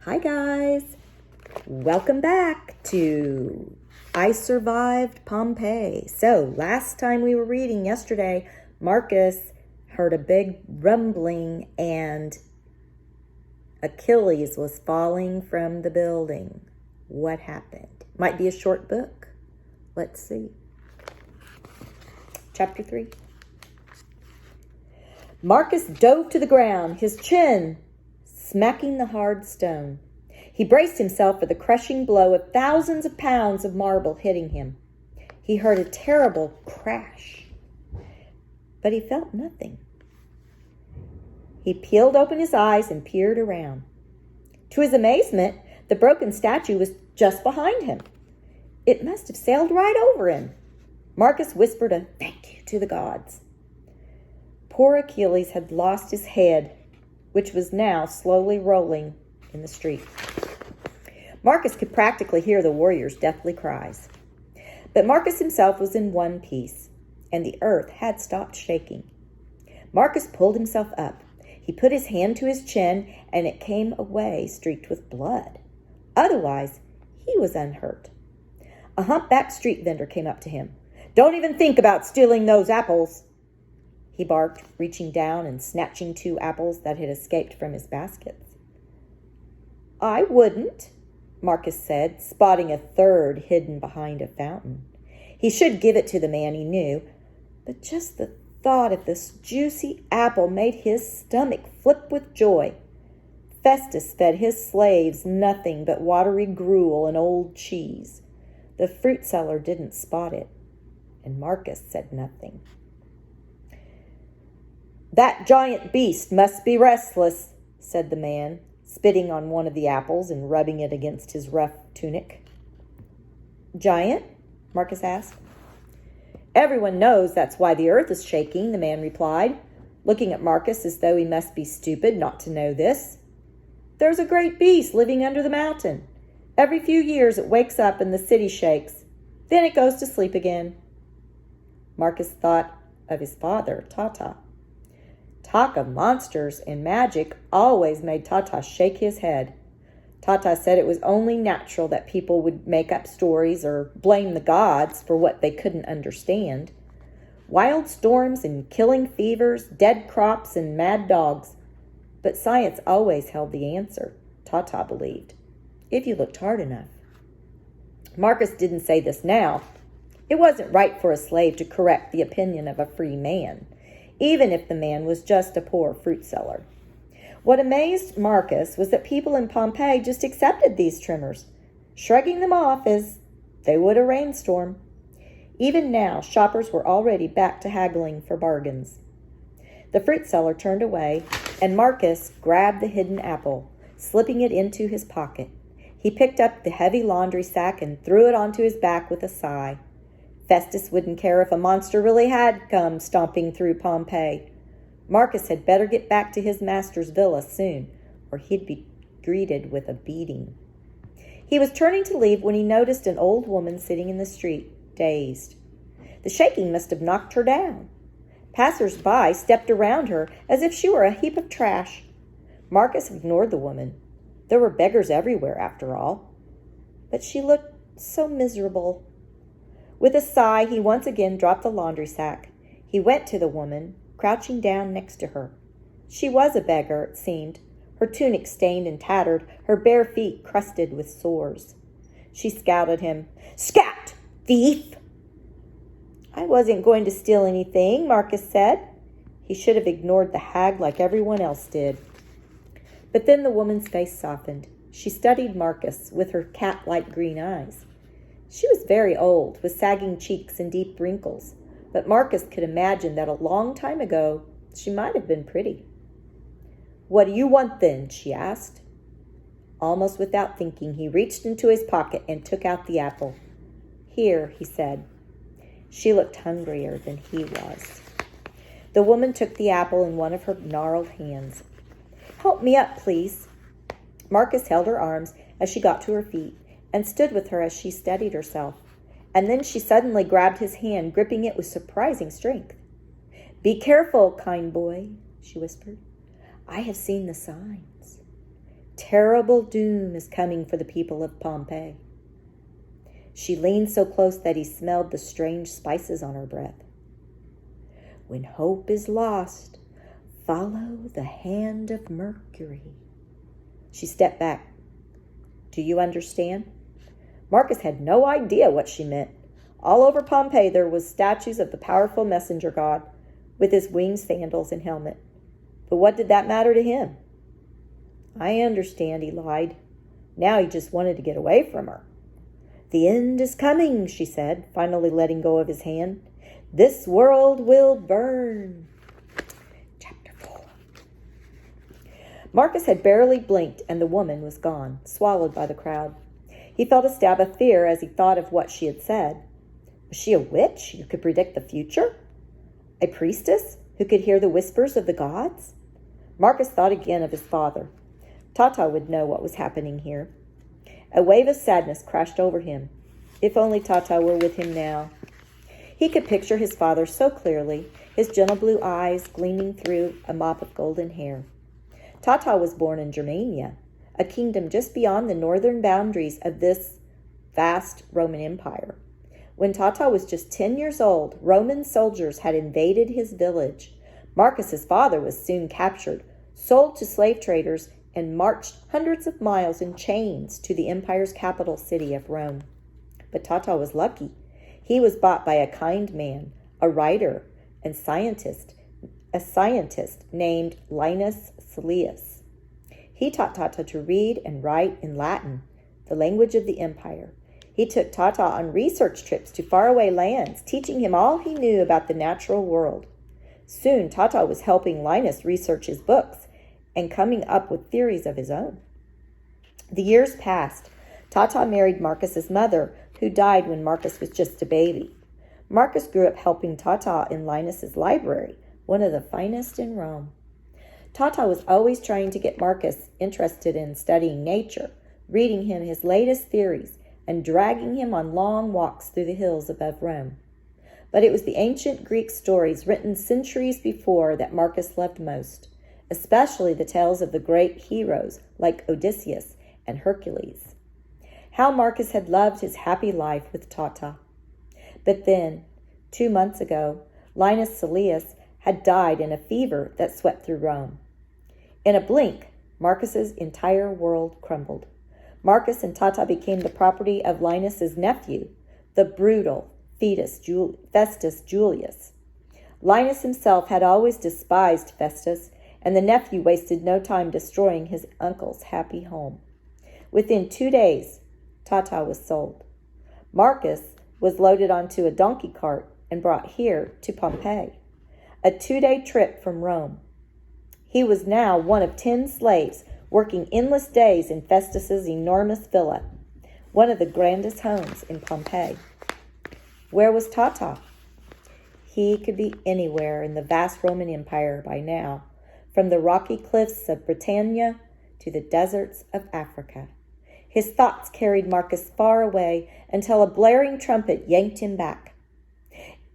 Hi guys, welcome back to I Survived Pompeii. So last time we were reading yesterday, Marcus heard a big rumbling and Achilles was falling from the building. What happened? Might be a short book. Let's see. Chapter 3. Marcus dove to the ground, his chin smacking the hard stone. He braced himself for the crushing blow of thousands of pounds of marble hitting him. He heard a terrible crash, but he felt nothing. He peeled open his eyes and peered around. To his amazement, the broken statue was just behind him. It must have sailed right over him. Marcus whispered a thank you to the gods. Poor Achilles had lost his head, which was now slowly rolling in the street. Marcus could practically hear the warriors' deathly cries. But Marcus himself was in one piece, and the earth had stopped shaking. Marcus pulled himself up. He put his hand to his chin, and it came away streaked with blood. Otherwise, he was unhurt. A humpbacked street vendor came up to him. "Don't even think about stealing those apples," he barked, reaching down and snatching 2 apples that had escaped from his baskets. "I wouldn't," Marcus said, spotting a third hidden behind a fountain. He should give it to the man he knew, but just the thought of this juicy apple made his stomach flip with joy. Festus fed his slaves nothing but watery gruel and old cheese. The fruit seller didn't spot it, and Marcus said nothing. "That giant beast must be restless," said the man, spitting on one of the apples and rubbing it against his rough tunic. "Giant?" Marcus asked. "Everyone knows that's why the earth is shaking," the man replied, looking at Marcus as though he must be stupid not to know this. "There's a great beast living under the mountain. Every few years it wakes up and the city shakes. Then it goes to sleep again." Marcus thought of his father, Tata. Talk of monsters and magic always made Tata shake his head. Tata said it was only natural that people would make up stories or blame the gods for what they couldn't understand. Wild storms and killing fevers, dead crops and mad dogs. But science always held the answer, Tata believed, if you looked hard enough. Marcus didn't say this now. It wasn't right for a slave to correct the opinion of a free man, even if the man was just a poor fruit seller. What amazed Marcus was that people in Pompeii just accepted these tremors, shrugging them off as they would a rainstorm. Even now, shoppers were already back to haggling for bargains. The fruit seller turned away, and Marcus grabbed the hidden apple, slipping it into his pocket. He picked up the heavy laundry sack and threw it onto his back with a sigh. Festus wouldn't care if a monster really had come stomping through Pompeii. Marcus had better get back to his master's villa soon, or he'd be greeted with a beating. He was turning to leave when he noticed an old woman sitting in the street, dazed. The shaking must have knocked her down. Passers-by stepped around her as if she were a heap of trash. Marcus ignored the woman. There were beggars everywhere, after all. But she looked so miserable. With a sigh, he once again dropped the laundry sack. He went to the woman, crouching down next to her. She was a beggar, it seemed, her tunic stained and tattered, her bare feet crusted with sores. She scowled at him. "Scat, thief!" "I wasn't going to steal anything," Marcus said. He should have ignored the hag like everyone else did. But then the woman's face softened. She studied Marcus with her cat-like green eyes. She was very old, with sagging cheeks and deep wrinkles, but Marcus could imagine that a long time ago she might have been pretty. "What do you want then?" she asked. Almost without thinking, he reached into his pocket and took out the apple. "Here," he said. She looked hungrier than he was. The woman took the apple in one of her gnarled hands. "Help me up, please." Marcus held her arms as she got to her feet and stood with her as she steadied herself. And then she suddenly grabbed his hand, gripping it with surprising strength. "Be careful, kind boy," she whispered. "I have seen the signs." Terrible doom is coming for the people of Pompeii. She leaned so close that he smelled the strange spices on her breath. When hope is lost, follow the hand of Mercury. She stepped back. Do you understand? Marcus had no idea what she meant. All over Pompeii there was statues of the powerful messenger god with his winged sandals and helmet. But what did that matter to him? I understand, he lied. Now he just wanted to get away from her. The end is coming, she said, finally letting go of his hand. This world will burn. Chapter 4. Marcus had barely blinked and the woman was gone, swallowed by the crowd. He felt a stab of fear as he thought of what she had said. Was she a witch who could predict the future? A priestess who could hear the whispers of the gods? Marcus thought again of his father. Tata would know what was happening here. A wave of sadness crashed over him. If only Tata were with him now. He could picture his father so clearly, his gentle blue eyes gleaming through a mop of golden hair. Tata was born in Germania, a kingdom just beyond the northern boundaries of this vast Roman Empire. When Tata was just 10 years old, Roman soldiers had invaded his village. Marcus's father was soon captured, sold to slave traders, and marched hundreds of miles in chains to the empire's capital city of Rome. But Tata was lucky. He was bought by a kind man, a writer and scientist named Linus Silius. He taught Tata to read and write in Latin, the language of the empire. He took Tata on research trips to faraway lands, teaching him all he knew about the natural world. Soon, Tata was helping Linus research his books and coming up with theories of his own. The years passed. Tata married Marcus's mother, who died when Marcus was just a baby. Marcus grew up helping Tata in Linus's library, one of the finest in Rome. Tata was always trying to get Marcus interested in studying nature, reading him his latest theories, and dragging him on long walks through the hills above Rome. But it was the ancient Greek stories written centuries before that Marcus loved most, especially the tales of the great heroes like Odysseus and Hercules. How Marcus had loved his happy life with Tata. But then, 2 months ago, Linus Silius had died in a fever that swept through Rome. In a blink, Marcus's entire world crumbled. Marcus and Tata became the property of Linus's nephew, the brutal Festus Julius. Linus himself had always despised Festus, and the nephew wasted no time destroying his uncle's happy home. Within 2 days, Tata was sold. Marcus was loaded onto a donkey cart and brought here to Pompeii, a 2-day trip from Rome. He was now one of 10 slaves working endless days in Festus's enormous villa, one of the grandest homes in Pompeii. Where was Tata? He could be anywhere in the vast Roman Empire by now, from the rocky cliffs of Britannia to the deserts of Africa. His thoughts carried Marcus far away until a blaring trumpet yanked him back.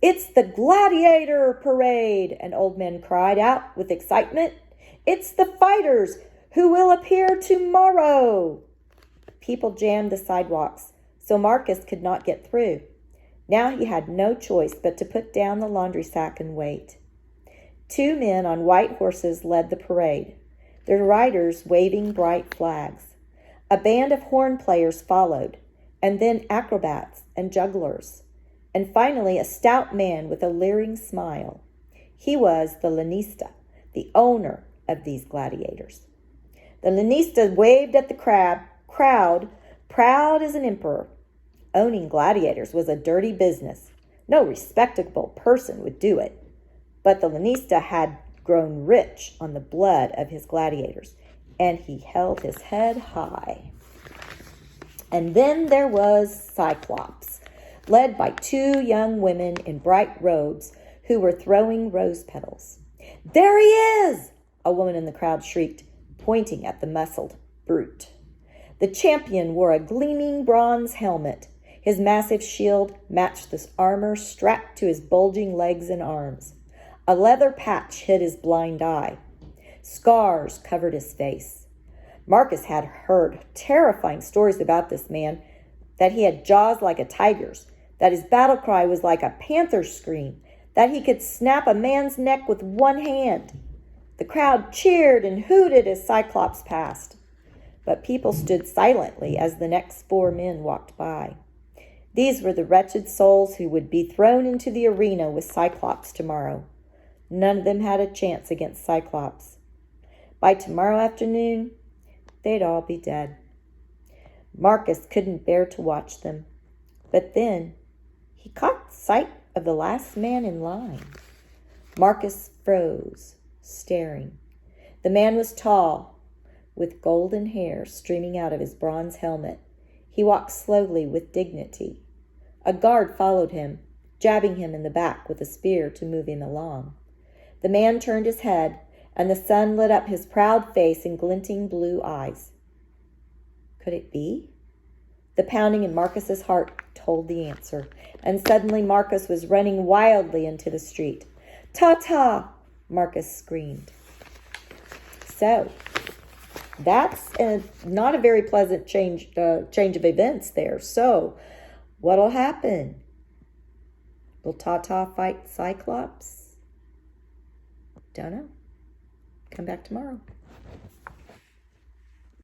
"It's the Gladiator Parade!" an old man cried out with excitement. "It's the fighters who will appear tomorrow!" People jammed the sidewalks, so Marcus could not get through. Now he had no choice but to put down the laundry sack and wait. 2 men on white horses led the parade, their riders waving bright flags. A band of horn players followed, and then acrobats and jugglers, and finally a stout man with a leering smile. He was the lanista, the owner of these gladiators. The lanista waved at the crowd, proud as an emperor. Owning gladiators was a dirty business. No respectable person would do it. But the lanista had grown rich on the blood of his gladiators, and he held his head high. And then there was Cyclops, led by 2 young women in bright robes who were throwing rose petals. "There he is!" a woman in the crowd shrieked, pointing at the muscled brute. The champion wore a gleaming bronze helmet. His massive shield matched the armor strapped to his bulging legs and arms. A leather patch hid his blind eye. Scars covered his face. Marcus had heard terrifying stories about this man, that he had jaws like a tiger's, that his battle cry was like a panther's scream, that he could snap a man's neck with one hand. The crowd cheered and hooted as Cyclops passed, but people stood silently as the next 4 men walked by. These were the wretched souls who would be thrown into the arena with Cyclops tomorrow. None of them had a chance against Cyclops. By tomorrow afternoon, they'd all be dead. Marcus couldn't bear to watch them, but then he caught sight of the last man in line. Marcus froze, staring. The man was tall, with golden hair streaming out of his bronze helmet. He walked slowly with dignity. A guard followed him, jabbing him in the back with a spear to move him along. The man turned his head, and the sun lit up his proud face and glinting blue eyes. Could it be? The pounding in Marcus's heart told the answer, and suddenly Marcus was running wildly into the street. "Tata!" Marcus screamed. So, that's not a very pleasant change of events there. So, what'll happen? Will Tata fight Cyclops? Don't know. Come back tomorrow.